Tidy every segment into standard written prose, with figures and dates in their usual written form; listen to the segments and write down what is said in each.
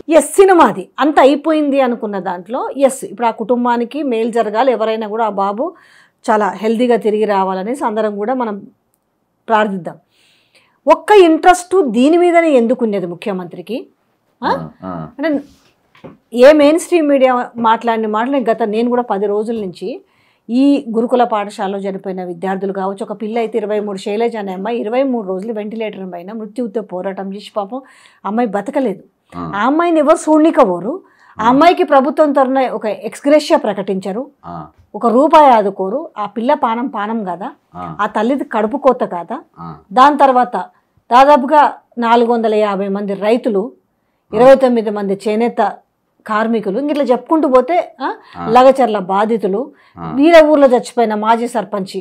Yes సినిమాది అంత అయిపోయింది అనుకున్న దాంట్లో ఎస్ ఇప్పుడు ఆ కుటుంబానికి మేలు జరగాలి, ఎవరైనా కూడా ఆ బాబు చాలా హెల్తీగా తిరిగి రావాలనేసి అందరం కూడా మనం ప్రార్థిద్దాం. ఒక్క ఇంట్రెస్ట్ దీని మీదనే ఎందుకు ఉన్నది ముఖ్యమంత్రికి? అంటే ఏ మెయిన్ స్ట్రీమ్ మీడియా మాట్లాడిన మాటలు నేను కూడా 10 రోజుల నుంచి ఈ గురుకుల పాఠశాలలో చనిపోయిన విద్యార్థులు కావచ్చు, ఒక పిల్ల అయితే 23 శైలజ అనే అమ్మాయి 23 రోజులు వెంటిలేటర్ పైన మృత్యువుతో పోరాటం చేసి పాపం అమ్మాయి బతకలేదు. ఆ అమ్మాయిని ఎవరు చూడనికపోరు. ఆ అమ్మాయికి ప్రభుత్వం తరఫున ఒక ఎక్స్గ్రేషియా ప్రకటించారు, ₹1 ఆదుకోరు. ఆ పిల్ల పానం కదా, ఆ తల్లిది కడుపు కోత కాదా? దాని తర్వాత దాదాపుగా 450 మంది రైతులు, 29 మంది చేనేత కార్మికులు, ఇట్లా చెప్పుకుంటూ పోతే లగచర్ల బాధితులు, వీళ్ళ ఊర్లో చచ్చిపోయిన మాజీ సర్పంచి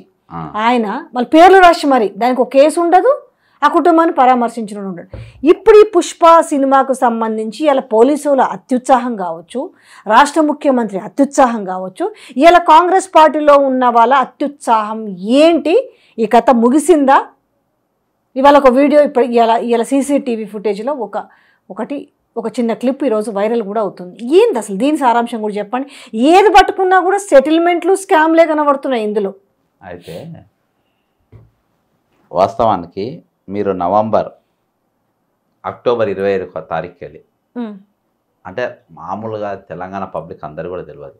ఆయన, మళ్ళీ పేర్లు రాసి మరి దానికి ఒక కేసు ఉండదు, ఆ కుటుంబాన్ని పరామర్శించడం ఉండదు. ఇప్పుడు ఈ పుష్ప సినిమాకు సంబంధించి ఇలా పోలీసుల అత్యుత్సాహం కావచ్చు, రాష్ట్ర ముఖ్యమంత్రి అత్యుత్సాహం కావచ్చు, ఇలా కాంగ్రెస్ పార్టీలో ఉన్న వాళ్ళ అత్యుత్సాహం ఏంటి? ఈ కథ ముగిసిందా? ఇవాళ ఒక వీడియో ఇప్పుడు ఇలా సీసీటీవీ ఫుటేజ్లో ఒక చిన్న క్లిప్ ఈరోజు వైరల్ కూడా అవుతుంది. ఏంది అసలు దీని సారాంశం కూడా చెప్పండి. ఏది పట్టుకున్నా కూడా సెటిల్మెంట్లు, స్కామ్లే కనబడుతున్నాయి ఇందులో. అయితే వాస్తవానికి మీరు అక్టోబర్ 25 తారీఖుకి వెళ్ళి, అంటే మామూలుగా తెలంగాణ పబ్లిక్ అందరూ కూడా తెలియదు,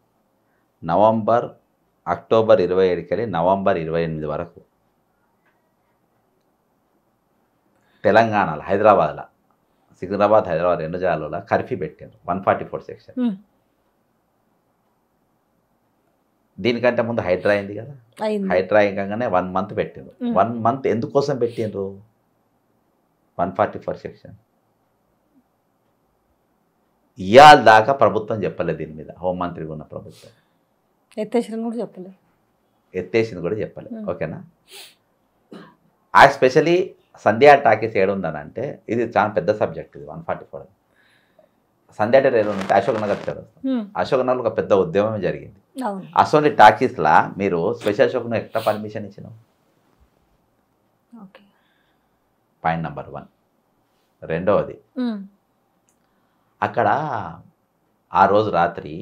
అక్టోబర్ 27కి వెళ్ళి నవంబర్ 28 వరకు తెలంగాణలో హైదరాబాద్లో, సికింద్రాబాద్ హైదరాబాద్ 2 జిల్లాల్లో కర్ఫ్యూ పెట్టారు, 144 సెక్షన్. దీనికంటే ముందు హైడ్రా అయింది కదా, హైడ్రా అయ్యగానే 1 మంత్ పెట్టిండ్రు. 1 మంత్ ఎందుకోసం పెట్టిండ్రు? 144 సెక్షన్. ఇవాళ దాకా ప్రభుత్వం చెప్పలేదు దీని మీద, హోంమంత్రిగా ఉన్న ప్రభుత్వం ఎత్తేసింది కూడా చెప్పలేదు. ఓకేనా? ఆ స్పెషలీ సంధ్యా టాకీస్ ఏడుందనంటే ఇది చాలా పెద్ద సబ్జెక్ట్. ఇది 144 సంధ్యా టాకీస్ ఏడుందంటే అశోక్ నగర్ తెలుస్తుంది. అశోక్ నగర్ ఒక పెద్ద ఉద్యమం జరిగింది. అసోని టాకీస్లా మీరు స్పెషల్ షోకు ఎట్లా పర్మిషన్ ఇచ్చినావు? Point number 1. రెండవది, అక్కడ ఆ రోజు రాత్రి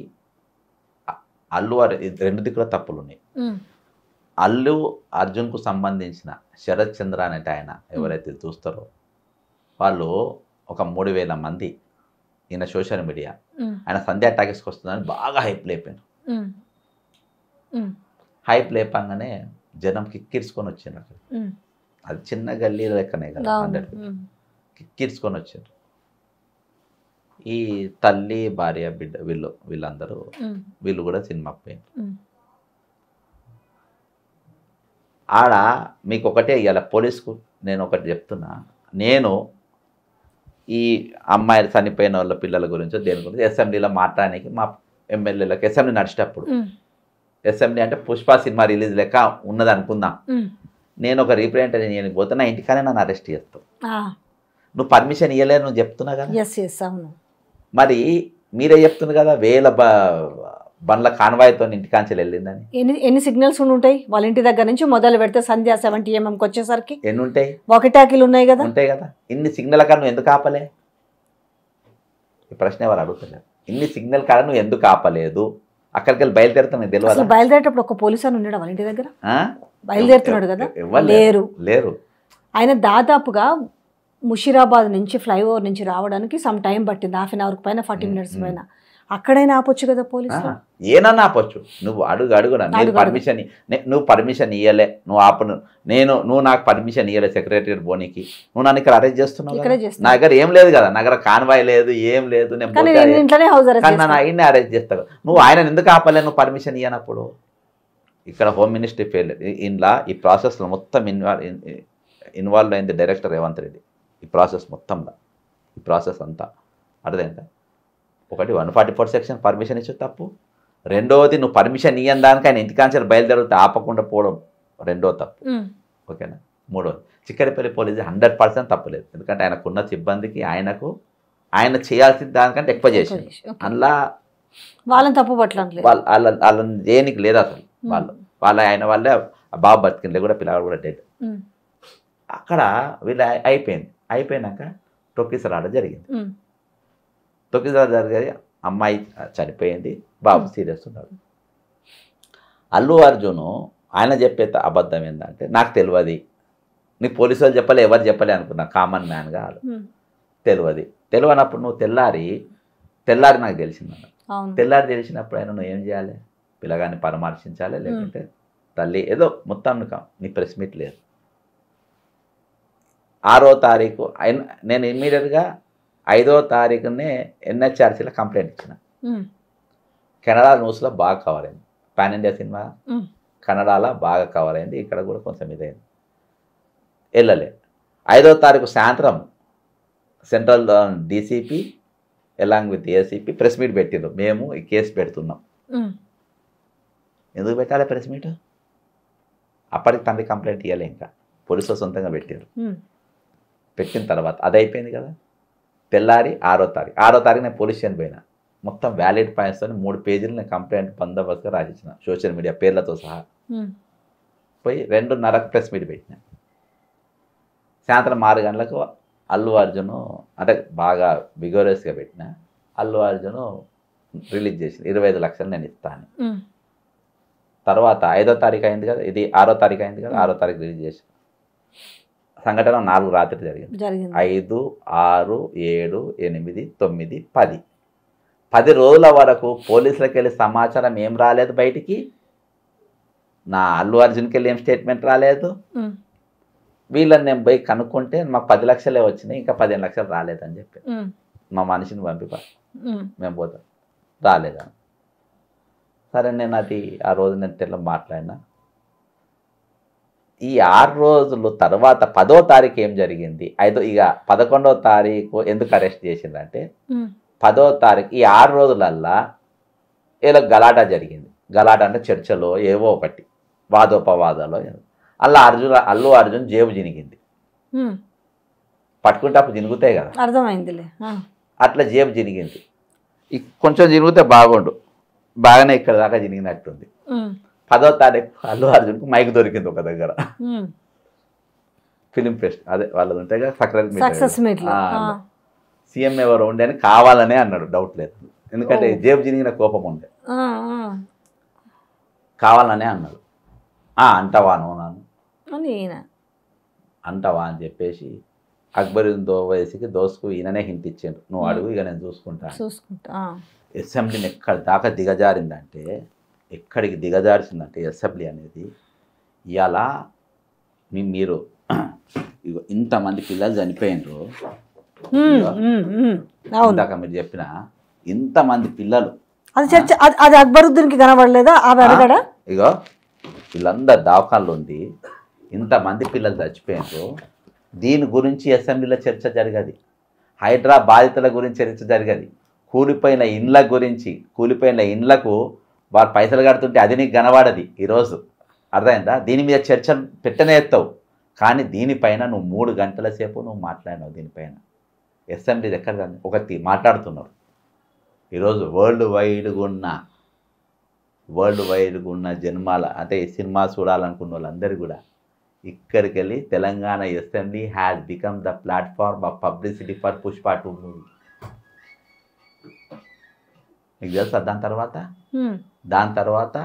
అల్లు 2 దిక్కుల తప్పులు ఉన్నాయి. అల్లు అర్జున్కు సంబంధించిన శరత్ చంద్ర అనేట ఆయన ఎవరైతే చూస్తారో వాళ్ళు ఒక 3000 మంది ఈయన సోషల్ మీడియా ఆయన సంధ్యా టాకీస్కి వస్తుందని బాగా హైప్ లేపాను. హైప్ లేపంగానే జనం కిక్కిర్చుకొని వచ్చారు. అక్కడ అది చిన్న గల్లీ లెక్కనే కదా, 100 కిక్కిర్చుకొని వచ్చారు. ఈ తల్లి భార్య బిడ్డ వీళ్ళందరూ వీళ్ళు కూడా సినిమాకి పోయారు. ఆడ మీకు ఒకటే ఇవాళ పోలీసుకు నేను ఒకటి చెప్తున్నా, నేను ఈ అమ్మాయిలు చనిపోయిన వాళ్ళ పిల్లల గురించి దేని గురించి అసెంబ్లీలో మాట్లాడడానికి మా ఎమ్మెల్యేలకు అసెంబ్లీ నడిచేటప్పుడు, అసెంబ్లీ అంటే పుష్ప సినిమా రిలీజ్ లెక్క ఉన్నది అనుకుందాం, నేను ఒక రీప్రజెంటేటివ్ నేను పోతే నా ఇంటికానే నన్ను అరెస్ట్ చేస్తావు. నువ్వు పర్మిషన్ ఇవ్వలేదు నువ్వు చెప్తున్నా కదా. మరి మీరే చెప్తున్నారు కదా వేల బండ్ల కాన్వాయ్తో ఇంటికాంచెలు వెళ్ళిందని. ఎన్ని సిగ్నల్స్ ఉంటాయి వాళ్ళ ఇంటి దగ్గర నుంచి మొదలు పెడితే సంధ్యా 70 mm వచ్చేసరికి ఎన్ని ఉంటాయి? వాకిటాకీలు ఉన్నాయి కదా. ఉంటాయి కదా. ఇన్ని సిగ్నల్ కాడ నువ్వు ఎందుకు ఆపలే? ఈ ప్రశ్న ఎవరు అడుగుతున్నారు? ఇన్ని సిగ్నల్ కాడ నువ్వు ఎందుకు ఆపలేదు? అక్కడికి వెళ్ళి బయలుదేరుతా నీకు తెలియదు. బయలుదేరేటప్పుడు ఒక పోలీసు అని ఉన్నాడు వాళ్ళ ఇంటి దగ్గర, బయలుదేరుతున్నాడు కదా. లేరు. ఆయన దాదాపుగా ముషీరాబాద్ నుంచి ఫ్లైఓవర్ నుంచి రావడానికి సమ్ టైం పట్టింది, 1/2 hour పైన 40 minutes పైన. అక్కడైనా ఆపొచ్చు కదా పోలీసులు. ఏనన్నా ఆపొచ్చు. నువ్వు అడుగునా నువ్వు పర్మిషన్ ఇవ్వలే, నువ్వు ఆపను, నువ్వు నాకు పర్మిషన్ ఇవ్వలే సెక్రటరియట్ పోనీకి, నువ్వు నన్ను ఇక్కడ అరెస్ట్ చేస్తున్నావు. నా దగ్గర ఏం లేదు కదా, నా దగ్గర కాన్వాయ్ లేదు, ఏం లేదు, నేను ఆయన్ని అరెస్ట్ చేస్తాను. నువ్వు ఆయన ఎందుకు ఆపలే? నువ్వు పర్మిషన్ ఇవ్వనప్పుడు. ఇక్కడ హోమ్ మినిస్ట్రీ ఫెయిల్. ఇంట్లో ఈ ప్రాసెస్లో మొత్తం ఇన్వాల్వ్ అయింది డైరెక్టర్ రేవంత్ రెడ్డి. ఈ ప్రాసెస్ మొత్తంలో, ఈ ప్రాసెస్ అంతా అర్థమైందా? ఒకటి 144 సెక్షన్ పర్మిషన్ ఇచ్చే తప్పు. రెండవది నువ్వు పర్మిషన్ ఇయ్యని దానికి ఆయన ఇంటికాంచెలు బయలుదేరితే ఆపకుండా పోవడం రెండో తప్పు. ఓకేనా? మూడవది చిక్కడపల్లి పోలీసు 100% తప్పులేదు. ఎందుకంటే ఆయనకున్న సిబ్బందికి ఆయన చేయాల్సిన దానికంటే ఎక్కువ చేసింది. అందులో వాళ్ళని తప్పు పట్టలేదు, వాళ్ళని దేనికి లేదు అసలు. ఆయన వాళ్ళే బాబు బతికింది కూడా, పిల్లవాడు కూడా డెడ్. అక్కడ వీళ్ళు అయిపోయినాక టొక్కిసలాట జరిగింది. తొక్కిసలాట జరిగేది, అమ్మాయి చనిపోయింది, బాబు సీరియస్ ఉన్నాడు. అల్లు అర్జున్ ఆయన చెప్పే అబద్ధం ఏంటంటే నాకు తెలియదు, నీకు పోలీసు వాళ్ళు చెప్పలే, ఎవరు చెప్పలే అనుకున్నా, కామన్ మ్యాన్గా తెలియనప్పుడు నువ్వు తెల్లారి నాకు తెలిసిందన్న. తెల్లారి తెలిసినప్పుడు ఆయన నువ్వు ఏం చేయాలి, పిల్లగాన్ని పరామర్శించాలి, లేకుంటే తల్లి ఏదో మొత్తం నీ ప్రెస్ మీట్ లేదు. 6వ తారీఖు నేను ఇమ్మీడియట్గా 5వ తారీఖునే NHRCలో కంప్లైంట్ ఇచ్చిన. కెనడా న్యూస్లో బాగా కవర్ అయింది, పాన్ ఇండియా సినిమా కన్నడలో బాగా కవర్ అయింది, ఇక్కడ కూడా కొంచెం ఇదైంది, వెళ్ళలే. 5వ తారీఖు సాయంత్రం central DCP along with ACP press meet పెట్టిండ్రు, మేము ఈ కేసు పెడుతున్నాం. ఎందుకు పెట్టాలి ప్రెస్ మీట్? అప్పటికి తండ్రి కంప్లైంట్ ఇవ్వలే, ఇంకా పోలీసులు సొంతంగా పెట్టారు. పెట్టిన తర్వాత అది అయిపోయింది కదా. తెల్లారి 6వ తారీఖు నేను పోలీస్ స్టేషన్ పోయినా, మొత్తం వ్యాలిడ్ పాయింట్స్తో 3 పేజీలు నేను కంప్లైంట్ బందోబస్తుగా రాసిచ్చిన, సోషల్ మీడియా పేర్లతో సహా. పోయి 2:30కు ప్రెస్ మీట్ పెట్టిన. సాయంత్రం 6 గంటలకు అల్లు అర్జున్ అంటే బాగా విగోరస్గా పెట్టిన, అల్లు అర్జున్ రిలీజ్ చేసి 25 లక్షలు నేను ఇస్తాను. తర్వాత 5వ తారీఖు అయింది కదా, ఇది 6వ తారీఖు అయింది కదా, 6వ తారీఖు రిలీజ్ చేసి. సంఘటన 4 రాత్రి జరిగింది. 5, 6, 7, 8, 9, 10 10 రోజుల వరకు పోలీసులకు వెళ్ళి సమాచారం ఏం రాలేదు బయటికి, నా అల్లు అర్జున్కి వెళ్ళి ఏం స్టేట్మెంట్ రాలేదు. వీళ్ళని నేను పోయి కనుక్కుంటే మాకు 10 లక్షలే వచ్చినాయి, ఇంకా 15 లక్షలు రాలేదని చెప్పి మా మనిషిని పంపి మేము పోతాం, రాలేదా. సరే నేను అది ఆ రోజు నేను తెల్ల మాట్లాడినా. ఈ 6 రోజులు తర్వాత 10వ తారీఖు ఏం జరిగింది, ఇక 11వ తారీఖు ఎందుకు అరెస్ట్ చేసిందంటే 10వ తారీఖు ఈ 6 రోజులల్లా ఏదో గలాటా జరిగింది. గలాటా అంటే చర్చలో ఏవో ఒకటి వాదోపవాదాలో, అలా అల్లు అర్జున్ జేబు జినిగింది. పట్టుకుంటే అప్పుడు జినుగుతాయి కదా, అర్థమైందిలే. అట్లా జేబు జినిగింది. కొంచెం జినిగితే బాగుండు, బాగానే ఇక్కడ దాకా జినిగినట్టుంది. 10వ తారీఖు అల్లు అర్జున్కు మైక్ దొరికింది ఒక దగ్గర, ఫిలిం ఫెస్ట్ అదే వాళ్ళది ఉంటాయి కదా, సక్సెస్ మీట్. సీఎం ఎవరు ఉండే అని కావాలనే అన్నాడు, డౌట్ లేదు, ఎందుకంటే జేబు జినిగిన కోపం ఉండే, కావాలనే అన్నాడు. అంటావా నువ్వు నన్ను అంటావా అని చెప్పేసి అక్బరుద్దీన్ ఓవైసీకి దోసుకు ఈయననే హింట్ ఇచ్చాడు, నువ్వు అడుగు ఇక నేను చూసుకుంటా. అసెంబ్లీని ఎక్కడ దాకా దిగజారిందంటే, ఎక్కడికి దిగజార్చిందంటే అసెంబ్లీ అనేది, ఇవాళ మీరు ఇంతమంది పిల్లలు చనిపోయినరు, ఇందాక మీరు చెప్పిన ఇంతమంది పిల్లలు, అది అక్బరుద్దీన్కి కనబడలేదా? ఇగో వీళ్ళందరు దవాఖానలు ఉంది, ఇంతమంది పిల్లలు చచ్చిపోయినారు, దీని గురించి అసెంబ్లీలో చర్చ జరగది. హైడ్రా బాధితుల గురించి చర్చ జరగది. కూలిపోయిన ఇండ్ల గురించి, కూలిపోయిన ఇండ్లకు వారు పైసలు కడుతుంటే అది నీకు కనబడది ఈరోజు, అర్థమైందా? దీని మీద చర్చ పెట్టనే ఎత్తావు, కానీ దీనిపైన నువ్వు 3 గంటల సేపు నువ్వు మాట్లాడినావు. దీనిపైన అసెంబ్లీ ఎక్కడ ఒకటి మాట్లాడుతున్నావు. ఈరోజు వరల్డ్ వైడ్గా ఉన్న జన్మాల అంటే ఈ సినిమా చూడాలనుకున్న వాళ్ళందరూ కూడా ఇక్కడికి వెళ్ళి Telangana assembly has become the platform of publicity for Pushpa 2 movie. మీకు తెలుసా? దాని తర్వాత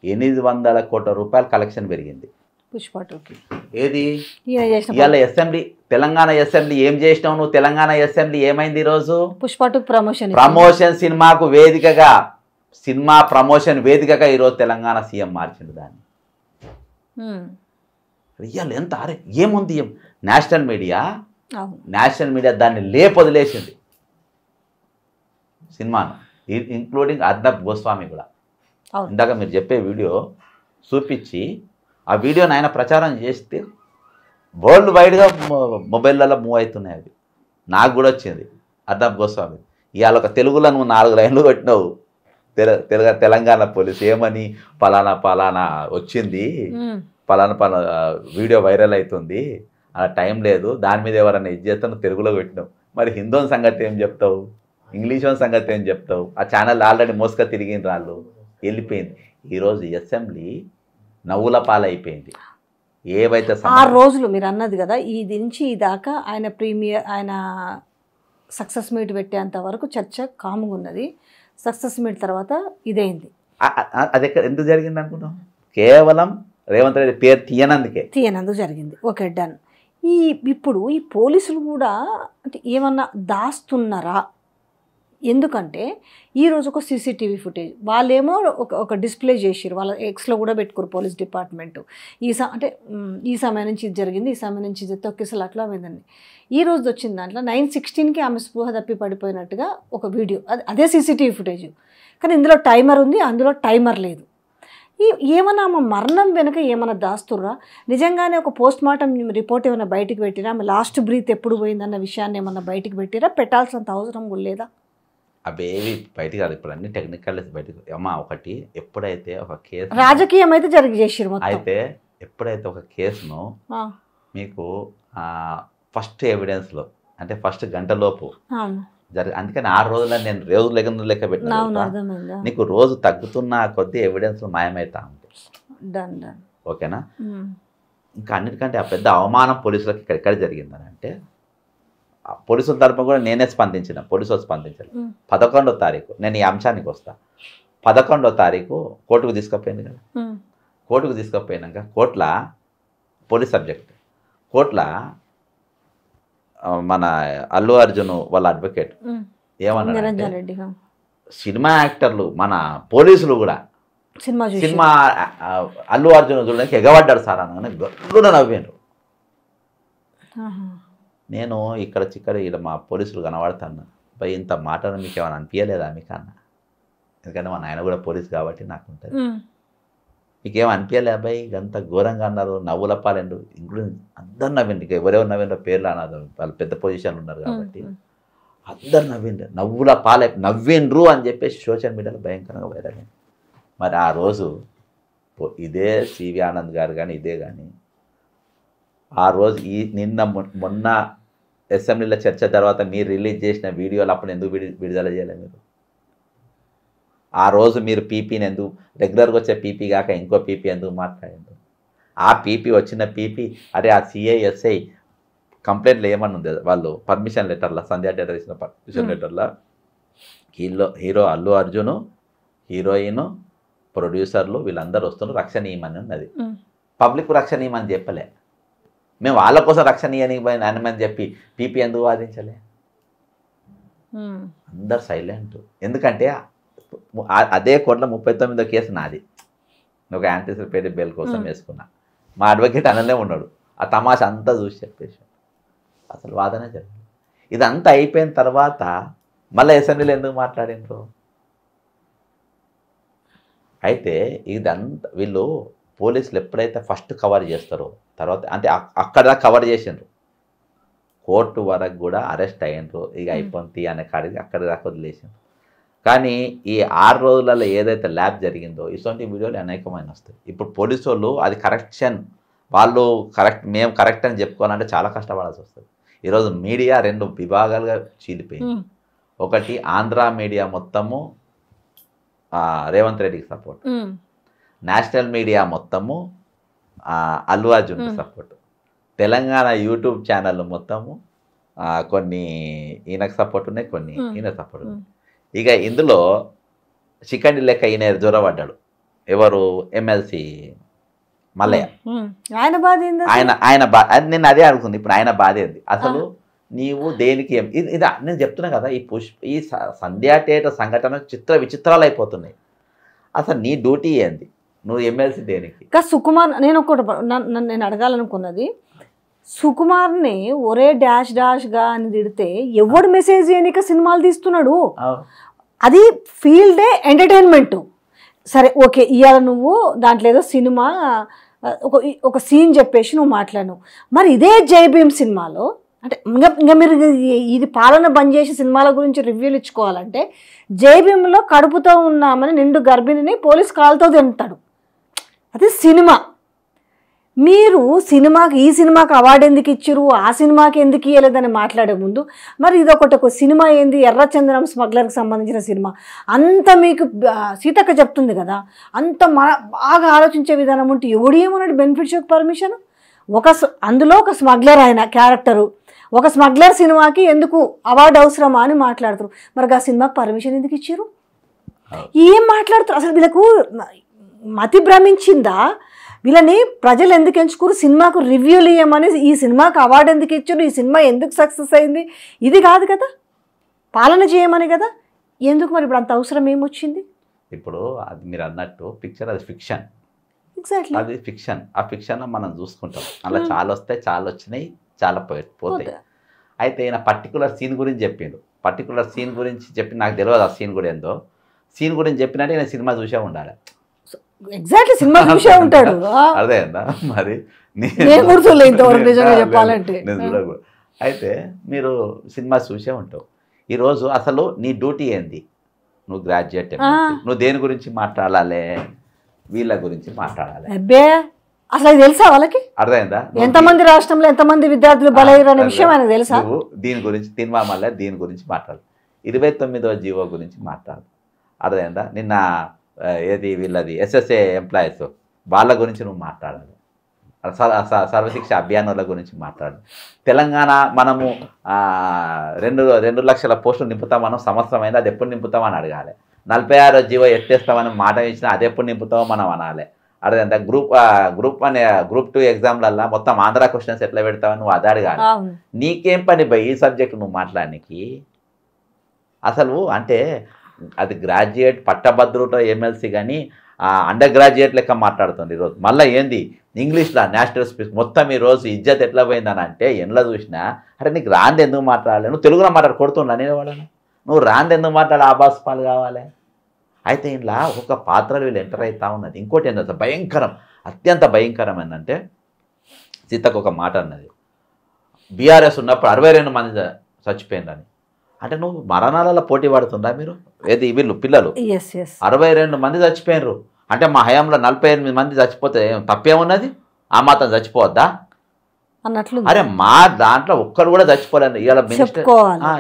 800 కోట్ల రూపాయల కలెక్షన్ పెరిగింది పుష్ప 2కి. ఏది ఇవాళ అసెంబ్లీ, తెలంగాణ అసెంబ్లీ ఏం చేసినావు నువ్వు? తెలంగాణ అసెంబ్లీ ఏమైంది ఈరోజు? పుష్ప 2 ప్రమోషన్ సినిమాకు వేదికగా, సినిమా ప్రమోషన్ వేదికగా ఈరోజు తెలంగాణ సీఎం మార్చిండు దాన్ని. ఇవాళ ఎంత అరే ఏముంది, నేషనల్ మీడియా దాన్ని లేపొదిలేసింది సినిమాను, ఇంక్లూడింగ్ అర్నబ్ గోస్వామి కూడా. ఇందాక మీరు చెప్పే వీడియో చూపించి ఆ వీడియోని ఆయన ప్రచారం చేస్తే వరల్డ్ వైడ్గా మొబైల్లలో మూవ్ అవుతున్నాయి. అవి నాకు కూడా వచ్చింది అర్నబ్ గోస్వామి. ఇవాళ ఒక తెలుగులో నువ్వు 4 లైన్లు కొట్టినావు, తెలంగాణ పోలీసు ఏమని, పలానా వచ్చింది, పలానా వీడియో వైరల్ అవుతుంది, అలా టైం లేదు, దాని మీద ఎవరైనా ఇది చేస్తే నువ్వు తెలుగులో పెట్టినావు. మరి హిందోని సంగతి ఏం చెప్తావు, ఇంగ్లీష్ సంగతి ఏం చెప్తావు? ఆ ఛానల్ ఆల్రెడీ మోసుగా తిరిగిన వాళ్ళు వెళ్ళిపోయింది. ఈరోజు అసెంబ్లీ నవ్వుల పాలైపోయింది. ఏవైతే 6 రోజులు మీరు అన్నది కదా, ఈ నుంచి దాకా ఆయన సక్సెస్ మీట్ పెట్టేంత వరకు చర్చ కాముగా ఉన్నది. సక్సెస్ మీట్ తర్వాత ఇదైంది. అది ఎందుకు జరిగింది అనుకున్నాం? కేవలం రేవంత్ రెడ్డి పేరు తీయనందుకు జరిగింది. Okay, done. ఇప్పుడు ఈ పోలీసులు కూడా అంటే ఏమన్నా దాస్తున్నారా? ఎందుకంటే ఈరోజు ఒక సీసీటీవీ ఫుటేజ్ వాళ్ళేమో ఒక డిస్ప్లే చేసారు, వాళ్ళ ఎక్స్లో కూడా పెట్టుకోరు పోలీస్ డిపార్ట్మెంటు. అంటే ఈ సమయం నుంచి ఇది జరిగింది, ఈ సమయం నుంచి ఇది తొక్కిసలు అట్లా అయిందండి. ఈ రోజు వచ్చిన దాంట్లో 9:16కి ఆమె స్పృహ తప్పి పడిపోయినట్టుగా ఒక వీడియో, అదే సీసీటీవీ ఫుటేజ్. కానీ ఇందులో టైమర్ ఉంది, అందులో టైమర్ లేదు. ఏమన్నా ఆమె మరణం వెనుక ఏమైనా దాస్తుర్రా? నిజంగానే ఒక పోస్ట్ మార్టం రిపోర్ట్ ఏమైనా బయటికి పెట్టిరా? ఆమె లాస్ట్ బ్రీత్ ఎప్పుడు పోయిందన్న విషయాన్ని ఏమన్నా బయటికి పెట్టిరా? పెట్టాల్సినంత అవసరం కూడా లేదా? అవేవి బయటికి రాదు. ఇప్పుడు అన్ని టెక్నికల్ బయటకు అమ్మా. ఒకటి ఎప్పుడైతే ఒక కేసు రాజకీయం అయితే చేసారు అయితే, ఎప్పుడైతే ఒక కేసును మీకు ఫస్ట్ ఎవిడెన్స్లో అంటే ఫస్ట్ గంటలోపు అందుకని 6 రోజుల్లో నేను రోజు లెక్క పెట్టిన నీకు రోజు తగ్గుతున్న కొద్ది ఎవిడెన్స్ మాయమవుతా ఉంటాయి. ఓకేనా? ఇంకా అన్నిటికంటే ఆ పెద్ద అవమానం పోలీసులకు ఇక్కడ జరిగిందని అంటే, పోలీసుల తరపున కూడా నేనే స్పందించిన, పోలీసులు స్పందించాలి. 11వ తారీఖు నేను ఈ అంశానికి వస్తా. 11వ తారీఖు కోర్టుకు తీసుకుపోయింది కదా. కోర్టుకు తీసుకుపోయినాక కోర్టుల పోలీస్ సబ్జెక్ట్ కోర్టుల మన అల్లు అర్జున్ వాళ్ళ అడ్వకేట్ ఏమన్నారంటే, సినిమా యాక్టర్లు మన పోలీసులు కూడా సినిమా అల్లు అర్జున్ చూడడానికి ఎగబడ్డాడు సార్ అనగానే గొల్లున నవ్వారు. నేను ఇక్కడ మా పోలీసులు కనబడతాను, భయ్ ఇంత మాట మీకు ఏమైనా అనిపించలేదా మీకు అన్న? ఎందుకంటే మా నాయన కూడా పోలీసు కాబట్టి నాకు ఉంటుంది. మీకేం అనిపించలే అబ్బాయి ఇంత ఘోరంగా అన్నారు, నవ్వుల పాలండు, ఇంక్లూడింగ్ అందరు నవ్విండు. ఇక ఎవరెవరు నవ్విండ్రో పేర్లు అన్నారు, వాళ్ళు పెద్ద పొజిషన్లు ఉన్నారు కాబట్టి అందరు నవ్విండ్రు, నవ్వుల పాలే నవ్విండ్రు అని చెప్పేసి సోషల్ మీడియాలో భయంకరంగా వైరల్ అయింది. మరి ఆ రోజు ఇదే సివి ఆనంద్ గారు కానీ ఇదే కానీ ఆ రోజు మొన్న అసెంబ్లీలో చర్చ తర్వాత మీరు రిలీజ్ చేసిన వీడియోలు అప్పుడు ఎందుకు విడుదల చేయలేదు మీరు? ఆ రోజు మీరు పీపీని ఎందుకు రెగ్యులర్గా వచ్చే పీపీ కాక ఇంకో పీపీ ఎందుకు మాట్లాడింది? ఆ పీపీ వచ్చిన పీపీ అరే ఆ సిఐఎస్ఐ కంప్లైంట్లు ఏమన్నా ఉంది వాళ్ళు పర్మిషన్ లెటర్లో, సంధ్యా థియేటర్ ఇచ్చిన పర్మిషన్ లెటర్లో హీరో అల్లు అర్జును, హీరోయిన్, ప్రొడ్యూసర్లు వీళ్ళందరూ వస్తున్నారు, రక్షణ ఇవ్వమని ఉన్నది. పబ్లిక్ రక్షణ ఇవ్వమని చెప్పలే. మేము వాళ్ళ కోసం రక్షణ ఇవ్వని చెప్పి పీపీ ఎందుకు వాదించలే? అందరు సైలెంట్. ఎందుకంటే అదే కోర్టులో 39వ కేసు నాది. ఒక యాంటిసిపేటెడ్ బెయిల్ కోసం వేసుకున్నా. మా అడ్వకేట్ అనలే ఉన్నాడు. ఆ తమాషా అంతా చూసి చెప్పేసి అసలు వాదన జరిగింది. ఇదంతా అయిపోయిన తర్వాత మళ్ళీ అసెంబ్లీలో ఎందుకు మాట్లాడినరు? అయితే ఇదంతా వీళ్ళు పోలీసులు ఎప్పుడైతే ఫస్ట్ కవర్ చేస్తారో తర్వాత అంటే అక్కడ కవర్ చేసిండ్రు, కోర్టు వరకు కూడా అరెస్ట్ అయ్యిండ్రు, ఇక అయిపోయింది అనే కాడికి అక్కడి దాకా వదిలేసిండ్రు. కానీ ఈ 6 రోజులలో ఏదైతే ల్యాబ్ జరిగిందో ఇటువంటి వీడియోలు అనేకమైన వస్తాయి. ఇప్పుడు పోలీసు వాళ్ళు అది కరెక్షన్, వాళ్ళు మేము కరెక్ట్ అని చెప్పుకోవాలంటే చాలా కష్టపడాల్సి వస్తుంది. ఈరోజు మీడియా 2 విభాగాలుగా చీలిపోయింది. ఒకటి ఆంధ్ర మీడియా మొత్తము రేవంత్ రెడ్డికి సపోర్ట్, నేషనల్ మీడియా మొత్తము అల్లు అర్జున్కి సపోర్ట్, తెలంగాణ యూట్యూబ్ ఛానల్ మొత్తము కొన్ని ఈయనకు సపోర్ట్ ఉన్నాయి, కొన్ని ఈయన సపోర్ట్ ఉన్నాయి. ఇక ఇందులో చికెన్ లెక్క ఈయన జ్వరపడ్డాడు. ఎవరు? ఎమ్మెల్సీ మల్లయ్య. ఆయన నేను అదే అడుగుతుంది. ఇప్పుడు ఆయన బాధ ఏంది అసలు? నీవు దేనికి ఇది నేను చెప్తున్నా కదా, ఈ సంధ్యా థియేటర్ సంఘటన విచిత్రాలు అయిపోతున్నాయి. అసలు నీ డ్యూటీ ఏంది? నువ్వు ఎమ్మెల్సీ దేనికి? సుకుమార్ నేను అడగాలనుకున్నది, సుకుమార్ని ఒరే డాష్ డాష్గా అని తిడితే ఎవడు మెసేజ్ చేయనిక సినిమాలు తీస్తున్నాడు? అది ఫీల్డే ఎంటర్టైన్మెంట్. సరే ఓకే, ఇవాళ నువ్వు దాంట్లో ఏదో సినిమా ఒక సీన్ చెప్పేసి నువ్వు మాట్లాడు. మరి ఇదే జై భీమ్ సినిమాలో అంటే ఇంకా మీరు ఇది పాలన బంద్ చేసి సినిమాల గురించి రివ్యూలు ఇచ్చుకోవాలంటే జై భీమ్లో కడుపుతో ఉన్నామని నిండు గర్భిణిని పోలీస్ కాల్తో తింటాడు. అది సినిమా. మీరు ఈ సినిమాకి అవార్డు ఎందుకు ఇచ్చారు, ఆ సినిమాకి ఎందుకు ఇవ్వలేదని మాట్లాడే ముందు మరి ఇదొకటి ఒక సినిమా ఏంది, ఎర్రచంద్రం స్మగ్లర్కి సంబంధించిన సినిమా అంత మీకు సీతక్క చెప్తుంది కదా, అంత బాగా ఆలోచించే విధానం ఉంటే ఎవడు ఏమన్నాడు బెనిఫిట్ షోకి పర్మిషన్? అందులో ఒక స్మగ్లర్ ఆయన క్యారెక్టరు, ఒక స్మగ్లర్ సినిమాకి ఎందుకు అవార్డు అవసరమా అని మాట్లాడుతారు. మరి ఆ సినిమాకి పర్మిషన్ ఎందుకు ఇచ్చారు? ఏం మాట్లాడుతారు అసలు? వీళ్ళకు మతి భ్రమించిందా? వీళ్ళని ప్రజలు ఎందుకు ఎంచుకోరు? సినిమాకు రివ్యూలు ఇవ్వమని, ఈ సినిమాకి అవార్డు ఎందుకు ఇచ్చారు, ఈ సినిమా ఎందుకు సక్సెస్ అయింది, ఇది కాదు కదా, పాలన చేయమని కదా. ఎందుకు మరి ఇప్పుడు అంత అవసరం ఏమొచ్చింది? ఇప్పుడు అది మీరు అన్నట్టు పిక్చర్ అది ఫిక్షన్, ఎగ్జాక్ట్లీ అది ఫిక్షన్. ఆ ఫిక్షన్లో మనం చూసుకుంటాం, అలా చాలా వస్తాయి, చాలా వచ్చినాయి, చాలా పోతాయి. అయితే ఈయన పర్టికులర్ సీన్ గురించి చెప్పిండు. పర్టికులర్ సీన్ గురించి చెప్పి నాకు తెలియదు ఆ సీన్ కూడా ఏందో. సీన్ గురించి చెప్పినట్టే నేను సినిమా చూసే ఉండాలి. ఎగ్జాక్ట్లీ సినిమా చూసే ఉంటాడు. అదేందా మరి చెప్పాలంటే. అయితే మీరు సినిమా చూసే ఉంటావు. ఈరోజు అసలు నీ డ్యూటీ ఏంది? నువ్వు గ్రాడ్యుయేట్, నువ్వు దేని గురించి మాట్లాడాలి? వీళ్ళ గురించి మాట్లాడాలి. అబ్బే అసలు అది తెలుసా వాళ్ళకి? అర్థమైందా? ఎంతమంది రాష్ట్రంలో ఎంతమంది విద్యార్థులు బలయ్యారు అనే విషయం ఆయనకు తెలుసా? నువ్వు దీని గురించి సినిమా మళ్ళీ దీని గురించి మాట్లాడు. 29వ జీవో గురించి మాట్లాడు. అర్థమైందా? నిన్న ఏది వీళ్ళది ఎస్ఎస్ఏ ఎంప్లాయీస్ వాళ్ళ గురించి నువ్వు మాట్లాడాలి. సర్వశిక్ష అభియానుల గురించి మాట్లాడు. తెలంగాణ మనము 2 లక్షల పోస్టులు నింపుతాం, మనం సంవత్సరం అయింది, అది ఎప్పుడు నింపుతామని అడగాలి. 46వ జీవో ఎత్తేస్తామని మాట ఇచ్చినా అది ఎప్పుడు నింపుతామో మనం అనాలి. అదేంత గ్రూప్ 1 గ్రూప్ 2 ఎగ్జామ్లల్లో మొత్తం ఆంధ్ర క్వశ్చన్స్ ఎట్లా పెడతావని నువ్వు అది అడగాలి. నీకేం పని భయ్ ఈ సబ్జెక్ట్ నువ్వు మాట్లాడడానికి? అసలు అంటే అది గ్రాడ్యుయేట్ పట్టభద్రుతో ఎమ్మెల్సీ కానీ అండర్ గ్రాడ్యుయేట్ లెక్క మాట్లాడుతుంది ఈరోజు. మళ్ళీ ఏంది ఇంగ్లీష్లో నేషనల్ స్పీచ్ మొత్తం ఈరోజు ఇజ్జత్ ఎట్లా పోయిందని అంటే ఎండ్లో చూసినా, అరే నీకు రాంది ఎందుకు మాట్లాడలే? నువ్వు తెలుగులో మాట్లాడు కొడుతున్నా నేను వాళ్ళను, నువ్వు రాంది ఎందుకు మాట్లాడు? ఆబాస్ పాలు కావాలి. అయితే ఇలా ఒక పాత్ర వీళ్ళు ఎంటర్ అవుతా ఉన్నది. ఇంకోటి ఏంటంటే భయంకరం, అత్యంత భయంకరం ఏంటంటే సీతకు ఒక మాట అన్నది, బీఆర్ఎస్ ఉన్నప్పుడు 62 మంది చచ్చిపోయిందని. అంటే నువ్వు మరణాలలో పోటీ పడుతుందా మీరు? ఏది వీళ్ళు పిల్లలు 62 మంది చచ్చిపోయినరు అంటే మా హయాంలో 48 మంది చచ్చిపోతే తప్పేమున్నది? ఆ మాత్రం చచ్చిపోవద్దా అన్నట్లు. అరే మా దాంట్లో ఒక్కరు కూడా చచ్చిపోలేదు. ఇవాళ మినిస్టర్,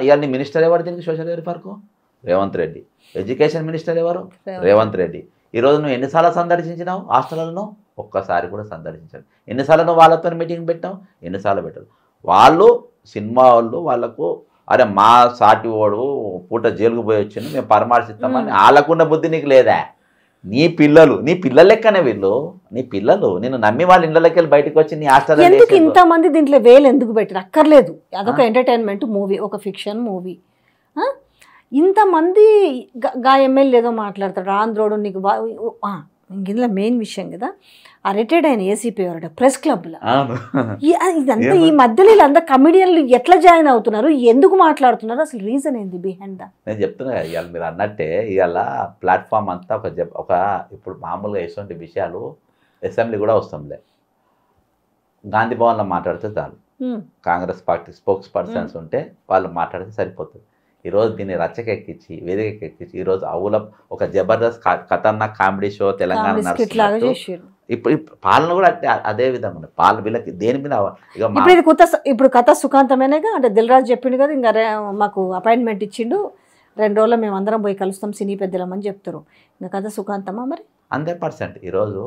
ఇవాళ మినిస్టర్ ఎవరు దీనికి సోషల్ వెల్ఫేర్కు? రేవంత్ రెడ్డి. ఎడ్యుకేషన్ మినిస్టర్ ఎవరు? రేవంత్ రెడ్డి. ఈరోజు నువ్వు ఎన్నిసార్లు సందర్శించినావు హాస్టళ్లను? ఒక్కసారి కూడా సందర్శించాను. ఎన్నిసార్లు నువ్వు వాళ్ళతో మీటింగ్ పెట్టావు? ఎన్నిసార్లు పెట్టావు? వాళ్ళు సినిమా వాళ్ళు వాళ్ళకు అరే మా సాటి ఓడు పూట జైలుకు పోయి వచ్చింది, మేము పరామర్శిస్తామని వాళ్ళకున్న బుద్ధి నీకు లేదా? నీ పిల్లల లెక్కనే వీళ్ళు, నీ పిల్లలు నిన్ను నమ్మి వాళ్ళ ఇళ్ళకి వెళ్ళి బయటకు వచ్చి నీ హాస్టల్. ఎందుకు ఇంతమంది దీంట్లో వేలు ఎందుకు పెట్టారు? అక్కర్లేదు, అదొక ఎంటర్టైన్మెంట్ మూవీ, ఒక ఫిక్షన్ మూవీ. ఇంతమంది గా ఎమ్మెల్యే ఏదో మాట్లాడతాడు, ఆంధ్రోడు నీకు ఇందులో మెయిన్ విషయం కదా, ఆ రిటైర్డ్ అయిన ఏసీపీ ఎవరట ప్రెస్ క్లబ్లో. ఇదంతా ఈ మధ్యలో వీళ్ళంతా కమిడియన్లు ఎట్లా జాయిన్ అవుతున్నారు, ఎందుకు మాట్లాడుతున్నారు, అసలు రీజన్ ఏంది బిహైండ్ దా? నేను చెప్తున్నా ఇవాళ మీరు అన్నట్టే ఇవాళ ప్లాట్ఫామ్ అంతా ఒక ఇప్పుడు మామూలుగా ఇటువంటి విషయాలు అసెంబ్లీ కూడా వస్తుందిలే. గాంధీ భవన్లో మాట్లాడితే చాలు, కాంగ్రెస్ పార్టీ స్పోక్స్ పర్సన్స్ ఉంటే వాళ్ళు మాట్లాడితే సరిపోతుంది. ఈరోజు దీన్ని రచ్చకెక్కించి వేదికెక్కించి ఈరోజు అవుల ఒక జబర్దస్త్ ఖతర్నాక్ కామెడీ షో తెలంగాణ ఇప్పుడు పాలన కూడా అదే విధంగా పాలన వీళ్ళకి దేని మీద ఇప్పుడు కథ సుఖాంతమేనాగా. అంటే దిల్ రాజు చెప్పిండు కదా, ఇంకా మాకు అపాయింట్మెంట్ ఇచ్చిండు, 2 రోజుల్లో మేము అందరం పోయి కలుస్తాం సినీ పెద్దలమని చెప్తారు. ఇంకా కథ సుఖాంతమా మరి? 100%. ఈరోజు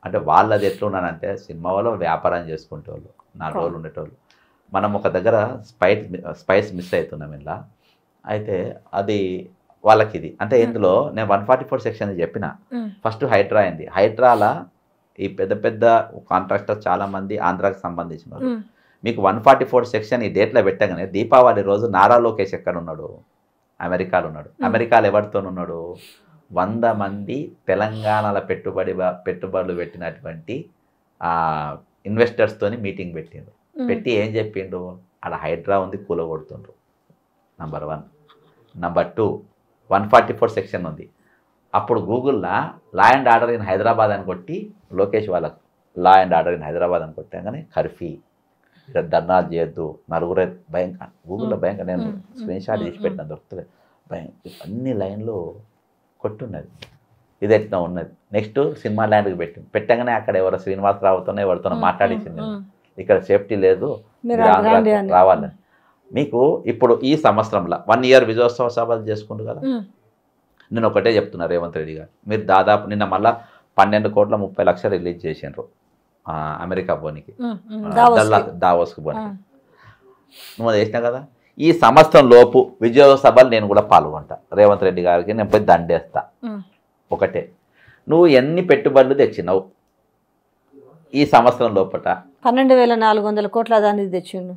అంటే వాళ్ళది ఎట్లున్నానంటే సినిమా వాళ్ళు వ్యాపారం చేసుకునేటోళ్ళు, 4 రోజులు ఉండేటోళ్ళు. మనం ఒక దగ్గర స్పైస్ మిస్ అవుతున్నాం ఇలా. అయితే అది వాళ్ళకి ఇది అంటే ఇందులో నేను 144 సెక్షన్ చెప్పిన. ఫస్ట్ హైడ్రా అయింది. హైడ్రాలా ఈ పెద్ద పెద్ద కాంట్రాక్టర్స్ చాలామంది ఆంధ్రాకి సంబంధించిన వాళ్ళు. మీకు 144 సెక్షన్ ఈ డేట్లో పెట్టగానే దీపావళి రోజు నారా లోకేష్ ఎక్కడ ఉన్నాడు? అమెరికాలో ఉన్నాడు. అమెరికాలో ఎవరితో ఉన్నాడు? 100 మంది తెలంగాణలో పెట్టుబడులు పెట్టినటువంటి ఇన్వెస్టర్స్తోని మీటింగ్ పెట్టిండు. పెట్టి ఏం చెప్పిండు? ఆడ హైడ్రా ఉంది, కూలగొడుతుండ్రు. నంబర్ 1. నంబర్ 2 144 సెక్షన్ ఉంది. అప్పుడు గూగుల్లో law and order in Hyderabad అని కొట్టి లోకేష్ వాళ్ళకు law and order in Hyderabad అని కొట్టాగానే కర్ఫీ, ధర్నాలు చేయొద్దు, నలుగురే భయంకర గూగుల్లో భయంకర. నేను స్క్రీన్ షాట్ తీసి పెట్టిన దొరుకుతుంది. అన్ని లైన్లు కొట్టున్నది. ఇది ఎట్లా ఉన్నది. నెక్స్ట్ సినిమా ల్యాండ్కి పెట్టగానే అక్కడ ఎవరో శ్రీనివాసరావుతోనే ఎవరితోనో మాట్లాడేసింది, ఇక్కడ సేఫ్టీ లేదు రావాలని. మీకు ఇప్పుడు ఈ సంవత్సరంలో 1 ఇయర్ విజయోత్సవ సభలు చేసుకుంటు కదా. నేను ఒకటే చెప్తున్నా రేవంత్ రెడ్డి గారు, మీరు దాదాపు నిన్న మళ్ళీ 12,30,00,000 రిలీజ్ చేసిండ్రు అమెరికా పోనీకి, దావోస్కి పోనీకి. నువ్వు అది చేసినావు కదా. ఈ సంవత్సరం లోపు విజయోత్సవ సభలు నేను కూడా పాల్గొంటా. రేవంత్ రెడ్డి గారికి నేను పోయి దండేస్తా. ఒకటే, నువ్వు ఎన్ని పెట్టుబడులు తెచ్చినావు ఈ సంవత్సరం లోపల? 12,400 కోట్ల దాన్ని తెచ్చిండు.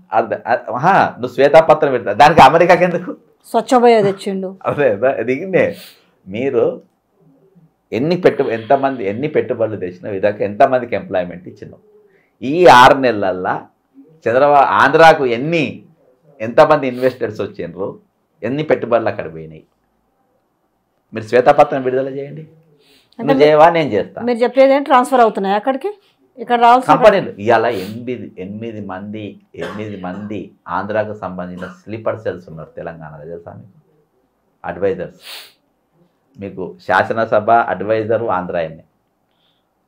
నువ్వు శ్వేతాపత్రం పెడతా, దానికి అమెరికాకి ఎందుకు? స్వచ్ఛభయ తెచ్చిండు. అదే దిగిందే. మీరు ఎన్ని పెట్టుబడులు తెచ్చినావు, ఇదాకా ఎంతమందికి ఎంప్లాయ్మెంట్ ఇచ్చినావు? ఈ 6 నెలల్లో చంద్రబాబు ఆంధ్రాకు ఎంతమంది ఇన్వెస్టర్స్ వచ్చిండ్రు, ఎన్ని పెట్టుబడులు అక్కడ పోయినాయి? మీరు శ్వేతపత్రం విడుదల చేయండి. నువ్వు చేయవా, నేను చేస్తా. మీరు చెప్పేది ట్రాన్స్ఫర్ అవుతున్నాయి అక్కడికి, ఇక్కడ రావాల్సిన కంపెనీలు. ఇవాళ 8 మంది ఆంధ్రాకు సంబంధించిన స్లీపర్ సెల్స్ ఉన్నారు తెలంగాణలో, తెలుసా మీకు? అడ్వైజర్స్. మీకు శాసనసభ అడ్వైజరు ఆంధ్రాయనే,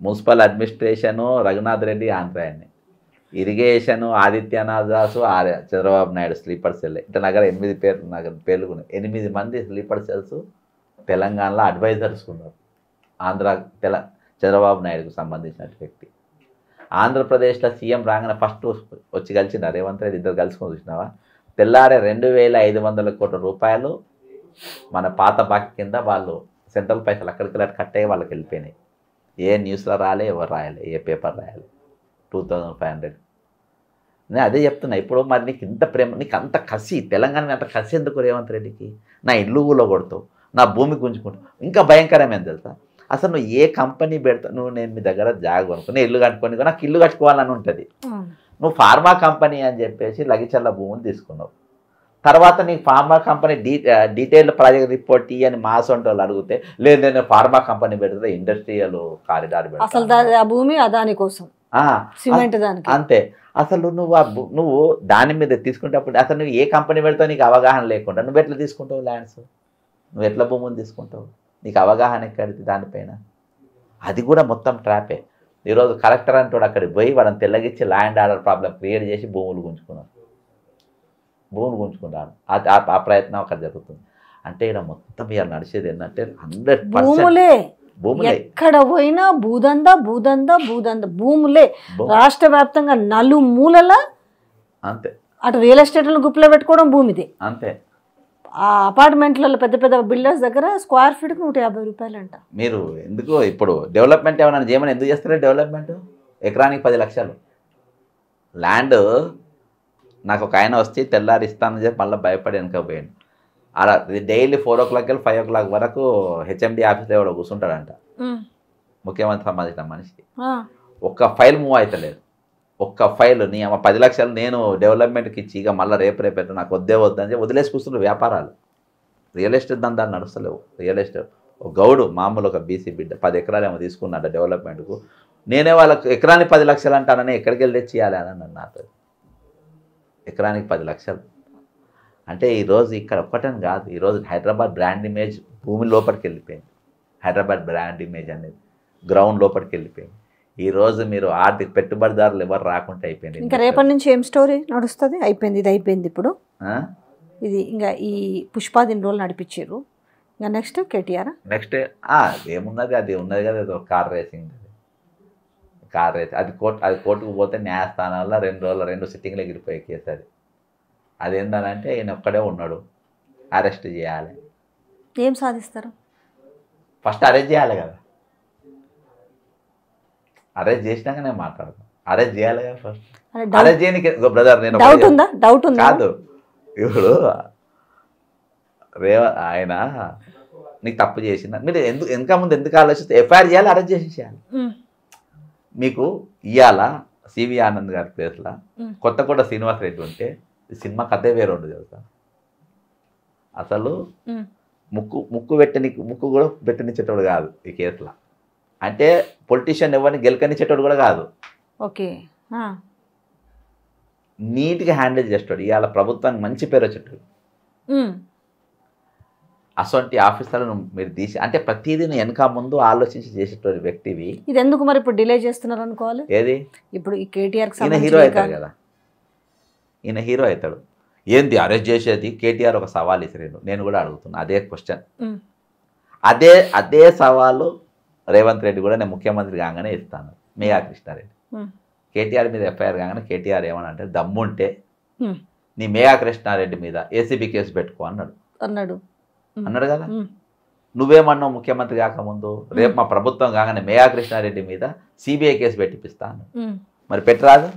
మున్సిపల్ అడ్మినిస్ట్రేషను రఘునాథ్ రెడ్డి ఆంధ్రాయనే, irrigation Adityanath Das Chandrababu Naidu sleeper cell. ఇట్లా 8 పేర్లు ఉన్నాయి. 8 మంది స్లీపర్ సెల్స్ తెలంగాణలో అడ్వైజర్స్ ఉన్నారు. చంద్రబాబు నాయుడుకు సంబంధించిన వ్యక్తి. ఆంధ్రప్రదేశ్లో సీఎం రాగానే ఫస్ట్ వచ్చి కలిసిన రేవంత్ రెడ్డి, ఇద్దరు కలుసుకొని చూసినావా? తెల్లారే 2,500 కోట్ల రూపాయలు మన పాత బాకీ కింద వాళ్ళు సెంట్రల్ పైసలు అక్కడికి కట్ అయ్యి వాళ్ళకి వెళ్ళిపోయినాయి. ఏ న్యూస్లో రాలే, ఎవరు రాయాలి, ఏ పేపర్ రాయాలి. 2,500. నేను అదే చెప్తున్నా. ఇప్పుడు మరి నీకు ఇంత ప్రేమ, నీకు అంత కసి, తెలంగాణ అంత కసి ఎందుకు రేవంత్ రెడ్డికి? నా ఇల్లు ఊళ్ళో కొడతావు, నా భూమి గుంజుకుంటావు. ఇంకా భయంకరమేం తెలుసా? అసలు నువ్వు ఏ కంపెనీ పెడతావు? నువ్వు నేను మీ దగ్గర జాగ కొనుక్కుని ఇల్లు కట్టుకొని, నాకు ఇల్లు కట్టుకోవాలని ఉంటుంది. నువ్వు ఫార్మా కంపెనీ అని చెప్పేసి లగిచర్ల భూములు తీసుకున్నావు. తర్వాత నీకు pharma company detail project report అని మా సొంత వాళ్ళు అడిగితే, లేదు నేను ఫార్మా కంపెనీ పెడితే ఇండస్ట్రియల్ కారిడార్ పెడతా. అసలు ఆ భూమి అదాని కోసం, సిమెంట్ దానికి. అంతే. అసలు నువ్వు దాని మీద తీసుకుంటప్పుడు అసలు నువ్వు ఏ కంపెనీ పెడతావు నీకు అవగాహన లేకుండా నువ్వు ఎట్లా తీసుకుంటావు ల్యాండ్స్? నువ్వు ఎట్లా భూములు తీసుకుంటావు? నీకు అవగాహన ఎక్కడిది దానిపైన? అది కూడా మొత్తం ట్రాపే. ఈరోజు కలెక్టర్ అంటాడు, అక్కడికి పోయి వాళ్ళని తెల్లగిచ్చి ల్యాండ్ ఆర్డర్ ప్రాబ్లం క్రియేట్ చేసి భూములు గుంజుకున్నారు. ఆ ప్రయత్నం అక్కడ జరుగుతుంది. అంటే ఇక్కడ మొత్తం ఇవాళ నడిచేది ఏంటంటే 100% భూములే. ఎక్కడ పోయినా భూదందా భూములే. రాష్ట్ర వ్యాప్తంగా నలుమూలల అంతే. అటు రియల్ ఎస్టేట్లను గుప్పిలో పెట్టుకోవడం భూమిది. అంతే. ఆ అపార్ట్మెంట్లలో పెద్ద బిల్డర్స్ దగ్గర స్క్వేర్ ఫీట్కి 150 రూపాయలు అంట. మీరు ఎందుకు ఇప్పుడు డెవలప్మెంట్ ఏమైనా చేయమని ఎందుకు చేస్తారే? డెవలప్మెంట్ ఎకరానికి 10 లక్షలు ల్యాండ్. నాకు ఒక ఆయన వస్తే తెల్లారి ఇస్తానని చెప్పి మళ్ళీ భయపడి వెనకపోయాడు. అలా డైలీ 4 o'clock వెళ్ళి 5 o'clock వరకు హెచ్ఎండి ఆఫీస్లో ఎవడో కూర్చుంటాడంట, ముఖ్యమంత్రి సంబంధించిన మనిషి. ఒక్క ఫైల్ మూవ్ అవుతలేదు. ఒక్క ఫైల్. నీ 10 లక్షలు నేను డెవలప్మెంట్కి ఇచ్చి ఇక మళ్ళీ రేపు నాకు వద్దని చెప్పి వదిలేసి కూర్చున్నారు. వ్యాపారాలు, రియల్ ఎస్టేట్ దందాలు నడుస్తలేవు. రియల్ ఎస్టేట్ ఒక గౌడు మామూలు ఒక బీసీ బిడ్డ 10 ఎకరాలు ఏమో తీసుకున్నట్ట డెవలప్మెంట్కు. నేనే వాళ్ళకి ఎకరానికి 10 లక్షలు అంటానని ఎక్కడికి వెళ్ళి తెచ్చియాలి అని అన్నాను. నాతో ఎకరానికి 10 లక్షలు అంటే ఈరోజు ఇక్కడ ఒక్కటని కాదు. ఈరోజు హైదరాబాద్ బ్రాండ్ ఇమేజ్ భూమి లోపలికి వెళ్ళిపోయింది. హైదరాబాద్ బ్రాండ్ ఇమేజ్ అనేది గ్రౌండ్ లోపలికి వెళ్ళిపోయింది. ఈరోజు మీరు ఆర్థిక పెట్టుబడిదారులు ఎవరు రాకుండా అయిపోయింది. ఇంకా రేపటి నుంచి ఏం స్టోరీ నడుస్తుంది? ఇది అయిపోయింది ఇప్పుడు. ఇది ఇంకా ఈ పుష్పాది రోజులు నడిపించారు. ఇంకా నెక్స్ట్ కేటీఆర్. నెక్స్ట్ ఏమున్నది? అది ఉన్నది కదా, ఏదో కార్ రేసింగ్. అది కోర్టుకు పోతే న్యాయస్థానాల్లో 2 రోజులు 2 సిట్టింగ్లు ఎగిరిపోయే కేసు అది. అదేంటంటే ఈయన ఒక్కడే ఉన్నాడు, అరెస్ట్ చేయాలి. ఏం సాధిస్తారు? ఫస్ట్ అరెస్ట్ చేయాలి కదా. అరెస్ట్ చేసినాక నేను మాట్లాడతాను. అరెస్ట్ చేయాలి కదా ఫస్ట్. అరెస్ట్ చేయడానికి బ్రదర్ నేను డౌట్ కాదు. ఇప్పుడు ఆయన నీకు తప్పు చేసిన మీరు ఇంకా ముందు ఎందుకు ఆలోచిస్తే ఎఫ్ఐఆర్ చేయాలి, అరెస్ట్ చేసేయాలి. మీకు ఇవాళ సివి ఆనంద్ గారి ప్లేస్లో కొత్తకోట శ్రీనివాస్ రెడ్డి ఉంటే సినిమా కథే వేరే ఉండదు తెలుసా. అసలు ముక్కు కూడా పెట్టనిచ్చేటోడు కాదు ఈ కేసులో. అంటే పొలిటీషియన్ ఎవరిని గెలకనిచ్చేటోడు కూడా కాదు. ఓకే, నీట్గా హ్యాండిల్ చేస్తాడు. ఇవాళ ప్రభుత్వానికి మంచి పేరు వచ్చేటోడు. అసొంటి ఆఫీసర్లను మీరు తీసి అంటే ప్రతిదీ వెనక ముందు ఆలోచించి చేసేటోడు వ్యక్తివి. ఇది ఎందుకు మరి ఇప్పుడు డిలే చేస్తున్నారు అనుకోవాలి? ఏది? ఇప్పుడు ఈ కేటీఆర్ ఈయన హీరో అవుతాడు కదా, ఈయన హీరో అవుతాడు. ఏంది అరెస్ట్ చేసేది? కేటీఆర్ ఒక సవాల్ ఇసిరేను. నేను కూడా అడుగుతున్నా అదే క్వశ్చన్. అదే సవాలు రేవంత్ రెడ్డి కూడా నేను ముఖ్యమంత్రి కాగానే ఇస్తాను. మేఘా కృష్ణారెడ్డి కేటీఆర్ మీద ఎఫ్ఐఆర్ కాగానే కేటీఆర్ ఏమని అంటే దమ్ముంటే నీ మేఘా కృష్ణారెడ్డి మీద ఏసీబీ కేసు పెట్టుకో అన్నాడు కదా. నువ్వేమన్నావు ముఖ్యమంత్రి కాకముందు, రేపు మా ప్రభుత్వం కాగానే మేఘా కృష్ణారెడ్డి మీద సిబిఐ కేసు పెట్టిపిస్తాను. మరి పెట్టరాదు?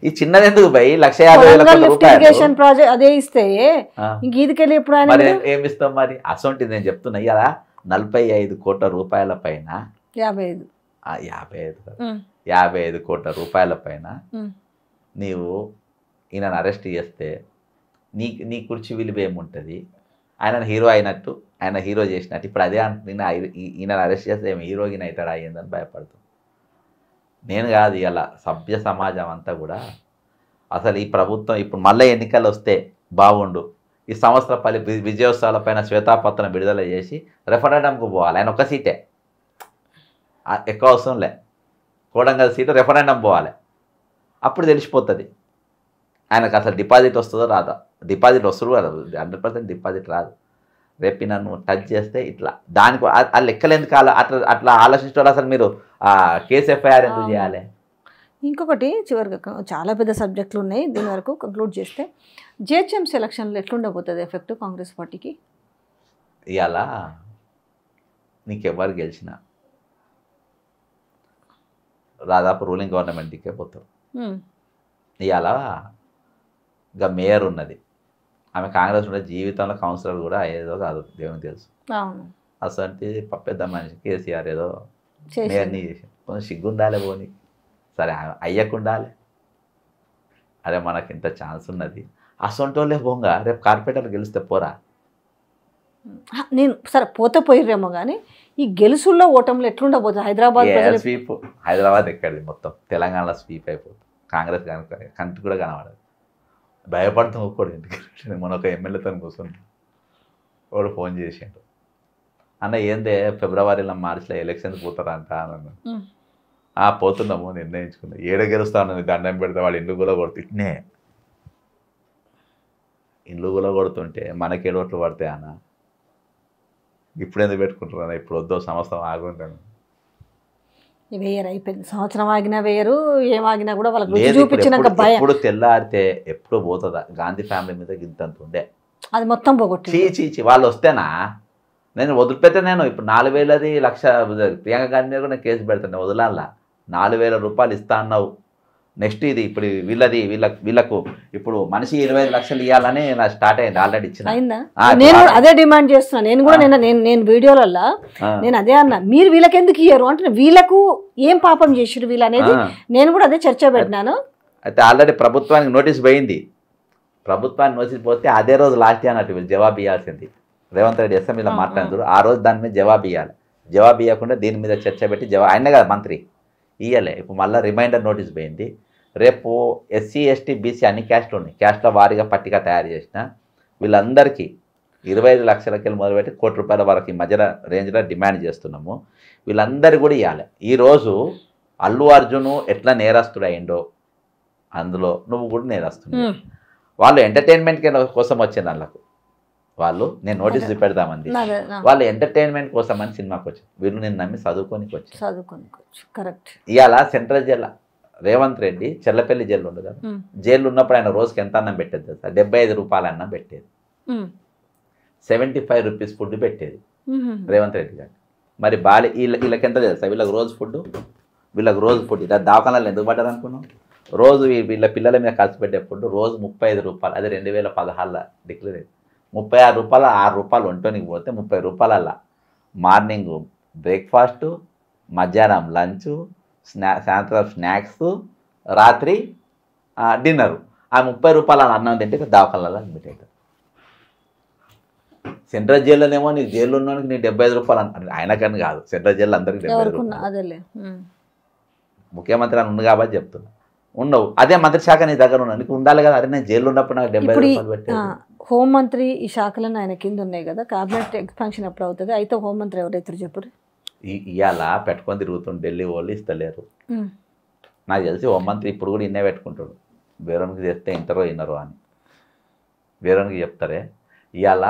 ఈ చిన్నది ఎందుకు భయ్? 1,50,000 ప్రాజెక్ట్ అదే ఇస్తే మరి ఏమి ఇస్తాం మరి? అసొంటి నేను చెప్తున్నా ఇలా 45 కోట్ల రూపాయల పైన 55 కోట్ల రూపాయల పైన నీవు ఈయనను అరెస్ట్ చేస్తే నీ కుర్చీ విలువ ఏముంటుంది? ఆయన హీరో అయినట్టు, ఆయన హీరో చేసినట్టు. ఇప్పుడు అదే అంటున్నా, ఈయనను అరెస్ట్ చేస్తే ఏమి హీరోయిన్ అవుతాడా అయ్యిందని భయపడుతుంది. నేను కాదు, ఇలా సభ్య సమాజం అంతా కూడా అసలు ఈ ప్రభుత్వం ఇప్పుడు మళ్ళీ ఎన్నికలు వస్తే బాగుండు. ఈ సంవత్సరపల్లి విజయోత్సవాల పైన శ్వేతాపత్రం విడుదల చేసి రెఫరెండంకు పోవాలి. ఆయన ఒక్క సీటే, ఎక్కువ అవసరం లే, కోడంగల్ సీటు రెఫరెండం పోవాలి. అప్పుడు తెలిసిపోతుంది ఆయనకు అసలు డిపాజిట్ వస్తుందో రాదా. డిపాజిట్ వస్తుందో రాదు, 100% డిపాజిట్ రాదు. రేపు నన్ను టచ్ చేస్తే ఇట్లా దానికి ఆ లెక్కలు ఎందుకు అట్లా ఆలోచించాలి? అసలు మీరు కేసు ఎఫ్ఐఆర్ ఎందుకు చేయాలి? ఇంకొకటి చివరిగా చాలా పెద్ద సబ్జెక్టులు ఉన్నాయి, దీని వరకు కంక్లూడ్ చేస్తే జిహెచ్ఎంసీ ఎలక్షన్లో ఎట్లుండబోతుంది ఎఫెక్ట్ కాంగ్రెస్ పార్టీకి? ఇవాళ నీకెవ్వరు గెలిచినా దాదాపు రూలింగ్ గవర్నమెంట్కే పోతారు. ఇవాళ ఇంకా మేయర్ ఉన్నది, ఆమె కాంగ్రెస్ ఉండే జీవితంలో కౌన్సిలర్ కూడా ఏదో కాదు, దేవునికి తెలుసు. అసలు పెద్ద మనిషి కేసీఆర్ ఏదో మేయర్ని చేసి కొంచెం సిగ్గుండాలి పోనీ, సరే అయ్యకుండాలి. అరే మనకి ఇంత ఛాన్స్ ఉన్నది, అసొంటోళ్ళే పోగా రేపు కార్పొరేటర్లు గెలిస్తే పోరా? నేను సరే పోతే పోయిర్రేమో కానీ ఈ గెలుసుల్లో ఓటంలో ఎట్లుండబోతుంది? హైదరాబాద్ ఎక్కడిది, మొత్తం తెలంగాణలో స్వీప్ అయిపోతుంది. కాంగ్రెస్ కనుక కంటి కూడా కనబడదు, భయపడుతూ ఒక్కడు ఇంటికి. మన ఒక ఎమ్మెల్యేతో కూర్చుంటాం, వాడు ఫోన్ చేసిండు, అన్న ఏందే ఫిబ్రవరిలో మార్చిలో ఎలక్షన్స్ పోతారంట అన్న. పోతున్నాము నిర్ణయించుకున్నా, గెలుస్తాను దండం పెడితే వాడు ఇల్లు కూడా కొడుతుంటే, ఇల్లు కూడా కొడుతుంటే మనకి ఓట్లు పడతాయి అన్న. ఇప్పుడు ఎందుకు పెట్టుకుంటున్నా, ఇప్పుడు వద్దో సంవత్సరం ఆగుంటాను. వేయరు అయిపోయింది, సంవత్సరం ఆగినా వేయరు, ఏమాగినా కూడా వాళ్ళకి చూపించినాక భయం. ఎప్పుడు తెల్లారితే ఎప్పుడు పోతుందా? గాంధీ ఫ్యామిలీ మీద గింతంత ఉండే, అది మొత్తం పోగొట్టి చీ వాళ్ళు వస్తేనా నేను వదిలిపెట్టే. నేను ఇప్పుడు 4,000 1,00,000 ప్రియాంక గాంధీ మీద కూడా కేసు పెడతాను, వదలాలా. 4,000 రూపాయలు ఇస్తా అన్నావు, నెక్స్ట్ ఇది ఇప్పుడు వీళ్ళకు ఇప్పుడు మనిషి 25 లక్షలు ఇవ్వాలని నా స్టార్ట్ అయింది, ఆల్రెడీ ఇచ్చిన. నేను అదే డిమాండ్ చేస్తున్నాను. నేను కూడా నేను వీడియోలలో నేను అదే అన్నా, మీరు వీళ్ళకి ఎందుకు ఇయ్యరు అంటే, వీళ్ళకు ఏం పాపం చేసిరు వీళ్ళు అనేది నేను కూడా అదే చర్చ పెట్టినాను. అయితే ఆల్రెడీ ప్రభుత్వానికి నోటీస్ పోయింది, ప్రభుత్వానికి నోటీస్ పోతే అదే రోజు లాస్ట్ అన్నట్టు వీళ్ళు జవాబు ఇవ్వాల్సింది. రేవంత్ రెడ్డి అసెంబ్లీలో మాట్లాడుతారు, ఆ రోజు దాని మీద జవాబు ఇవ్వాలి. జవాబు ఇవ్వకుండా దీని మీద చర్చ పెట్టి ఆయనే కదా మంత్రి ఇయ్యలే. ఇప్పుడు మళ్ళీ రిమైండర్ నోటీస్ పోయింది. రేపు ఎస్సీ ఎస్టీ బీసీ అన్ని క్యాస్ట్లు ఉన్నాయి, క్యాస్ట్ల వారీగా పట్టిక తయారు చేసిన వీళ్ళందరికీ 25 లక్షలకి మొదలుపెట్టి ₹1 కోటి వరకు ఈ మధ్య రేంజ్లో డిమాండ్ చేస్తున్నాము. వీళ్ళందరూ కూడా ఇవ్వాలి. ఈరోజు అల్లు అర్జున్ ఎట్లా నేరస్తుడు అయిండో అందులో నువ్వు కూడా నేరస్తున్నావు. వాళ్ళు ఎంటర్టైన్మెంట్ కోసం వచ్చిన వాళ్ళకు వాళ్ళు నేను నోటీస్ పెడదామంది, వాళ్ళు ఎంటర్టైన్మెంట్ కోసం అని సినిమాకి వచ్చారు. వీళ్ళు నేను నమ్మి చదువుకోనికి వచ్చారు. కరెక్ట్. ఇవాళ central jail Revanth Reddy Chellapalli jail ఉండదు కదా, జైలు ఉన్నప్పుడు ఆయన రోజుకి ఎంత అన్నం పెట్టేది తెలుసా? 75 రూపాయల అన్నం పెట్టేది, 75 రూపీస్ ఫుడ్ పెట్టేది రేవంత్ రెడ్డి గారు. మరి వీళ్ళకి ఎంత తెలుసా? వీళ్ళకి రోజు ఫుడ్ ఇలా దవాఖానాలు ఎందుకు పడ్డారు అనుకున్నాం? రోజు వీళ్ళ పిల్లల మీద ఖర్చు పెట్టే ఫుడ్ రోజు 35 రూపాయలు. అదే 2016 డిక్లేర్ అయింది. 36 రూపాయలు, 6 రూపాయలు ఒంటోనికి పోతే 30 రూపాయలల్లా మార్నింగ్ బ్రేక్ఫాస్టు, మధ్యాహ్నం లంచు, సాయంత్రం స్నాక్స్, రాత్రి డిన్నరు. ఆ 30 రూపాయల అన్నం తింటే దవాఖానాలలో అడ్మిట్ అవుతారు. సెంట్రల్ జైల్లోనేమో నీకు జైల్లో ఉన్నోనికి నీకు 75 రూపాయలు అంటారు, ఆయనకని కాదు, సెంట్రల్ జైల్లో అందరికి 75 రూపాయలు. ముఖ్యమంత్రి అని ఉంది కాబట్టి చెప్తున్నా, ఉండవు. అదే మంత్రి శాఖ నీ దగ్గర ఉన్నా, నీకు ఉండాలి కదా. అరే నేను జైల్లో ఉన్నప్పుడు నాకు 75 రూపాయలు పెట్టాను. హోంమంత్రి ఈ శాఖలను ఆయన కింద ఉన్నాయి కదా, క్యాబినెట్ ఎక్స్పాన్షన్ ఎప్పుడు అవుతుంది? అయితే హోంమంత్రి ఎవరైతే చెప్పరు, ఇవాళ పెట్టుకొని తిరుగుతుంది ఢిల్లీ వాళ్ళు ఇస్తలేరు. నాకు తెలిసి హోంమంత్రి ఇప్పుడు కూడా ఇన్నే పెట్టుకుంటాడు, వేరొనికి చేస్తే ఇంటరో ఇన్నరో అని వేరొనికి చెప్తారే. ఇవాళ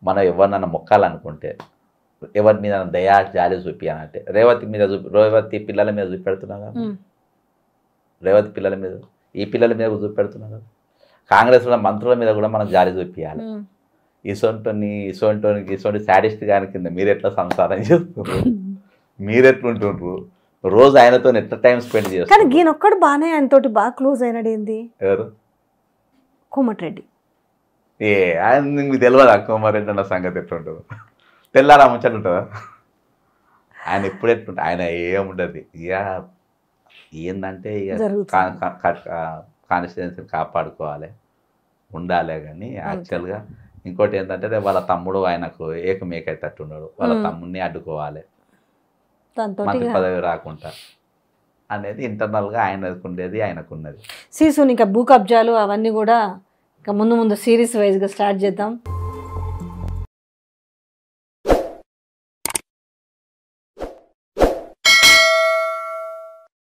మనం ఎవరినన్నా మొక్కాలనుకుంటే, ఎవరి మీద దయా జాలి చూపించాలంటే రేవతి పిల్లల మీద చూపెడుతున్నా కదా, రేవతి పిల్లల మీద ఈ పిల్లల మీద చూపెడుతున్నా కదా. కాంగ్రెస్లో మంత్రుల మీద కూడా మనం జారీ చూపించాలి. ఇసోంటి సాడిస్ట్ గాని కింద మీరు ఎట్లా సంసారం చేస్తున్నారు, మీరు ఎట్లుంటుండ్రు, రోజు ఆయనతో ఎట్లా టైం స్పెండ్ చేస్తారు. కానీ ఈయన ఒక్కడు బాగానే ఆయనతోటి బాగా క్లోజ్ అయినాడు. ఏంది ఎవరు? కోమటిరెడ్డి. ఆయన మీకు తెలియదు కోమారెడ్డి అన్న సంగతి ఎట్లుంటుందో, తెల్లారా ముచ్చట ఉంటుందా? ఆయన ఎప్పుడు ఎట్లుంటుంది, ఆయన ఏముండదు. ఇక ఏంటంటే ఇక కాన్స్టిట్యున్సీని కాపాడుకోవాలి ఉండాలి. కానీ యాక్చువల్గా ఇంకోటి ఏంటంటే వాళ్ళ తమ్ముడు ఆయనకు ఏకమేకైతట్టున్నాడు, వాళ్ళ తమ్ముడిని అడ్డుకోవాలి మంత్రి పదవి రాకుండా అనేది ఇంటర్నల్గా ఆయనకు ఉండేది, ఆయనకున్నది. సీసు ఇంకా భూ కబ్జాలు అవన్నీ కూడా ఇంకా ముందు ముందు సిరీస్ వైజ్గా స్టార్ట్ చేద్దాం.